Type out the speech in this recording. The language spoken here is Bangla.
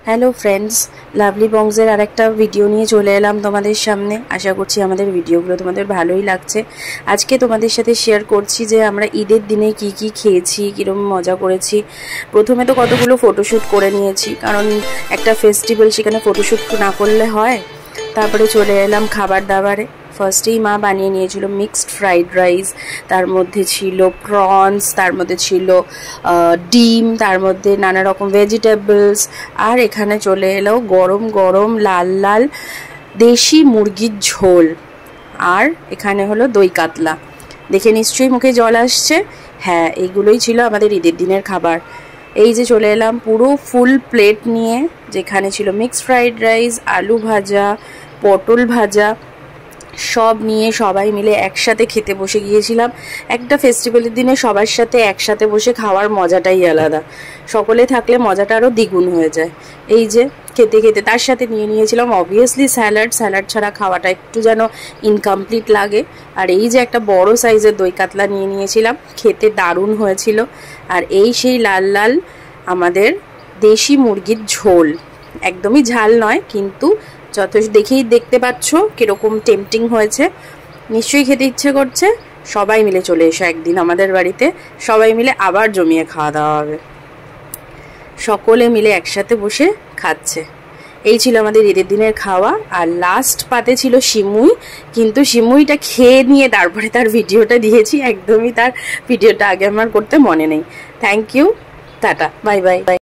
হ্যালো ফ্রেন্ডস, লাভলি বংসের আর একটা ভিডিও নিয়ে চলে এলাম তোমাদের সামনে। আশা করছি আমাদের ভিডিওগুলো তোমাদের ভালোই লাগছে। আজকে তোমাদের সাথে শেয়ার করছি যে আমরা ঈদের দিনে কি কি খেয়েছি, কীরকম মজা করেছি। প্রথমে তো কতগুলো ফটোশ্যুট করে নিয়েছি, কারণ একটা ফেস্টিভ্যাল, সেখানে ফটোশ্যুট না করলে হয়। তারপরে চলে এলাম খাবার দাবারে। ফার্স্টেই মা বানিয়ে নিয়েছিল মিক্সড ফ্রাইড রাইস, তার মধ্যে ছিল প্রনস, তার মধ্যে ছিল ডিম, তার মধ্যে নানা রকম ভেজিটেবলস। আর এখানে চলে এলো গরম গরম লাল লাল দেশি মুরগির ঝোল, আর এখানে হলো দই কাতলা। দেখে নিশ্চয়ই মুখে জল আসছে। হ্যাঁ, এইগুলোই ছিল আমাদের ঈদের দিনের খাবার। এই যে চলে এলাম পুরো ফুল প্লেট নিয়ে, যেখানে ছিল মিক্সড ফ্রাইড রাইস, আলু ভাজা, পটল ভাজা, সব নিয়ে সবাই মিলে একসাথে খেতে বসে গিয়েছিলাম। একটা ফেস্টিভ্যালের দিনে সবার সাথে একসাথে বসে খাওয়ার মজাটাই আলাদা। সকলে থাকলে মজাটা আরও দ্বিগুণ হয়ে যায়। এই যে খেতে খেতে তার সাথে নিয়েছিলাম অবভিয়াসলি স্যালাড ছাড়া খাওয়াটা একটু যেন ইনকমপ্লিট লাগে। আর এই যে একটা বড় সাইজের দই কাতলা নিয়েছিলাম, খেতে দারুণ হয়েছিল। আর এই সেই লাল লাল আমাদের দেশি মুরগির ঝোল, একদমই ঝাল নয়, কিন্তু যথেষ্ট দেখেই দেখতে পাচ্ছ কিরকম টেম্পটিং হয়েছে। নিশ্চয়ই খেতে ইচ্ছে করছে। সবাই মিলে চলে এসো একদিন আমাদের বাড়িতে, সবাই মিলে আবার জমিয়ে খাওয়া দাওয়া হবে। সকলে মিলে একসাথে বসে খাচ্ছে। এই ছিল আমাদের ঈদের দিনের খাওয়া। আর লাস্ট পাতে ছিল সিমুই, কিন্তু সিমুইটা খেয়ে নিয়ে তারপরে তার ভিডিওটা দিয়েছি। একদমই তার ভিডিওটা আগে আমার করতে মনে নেই। Thank you, tata, bye by.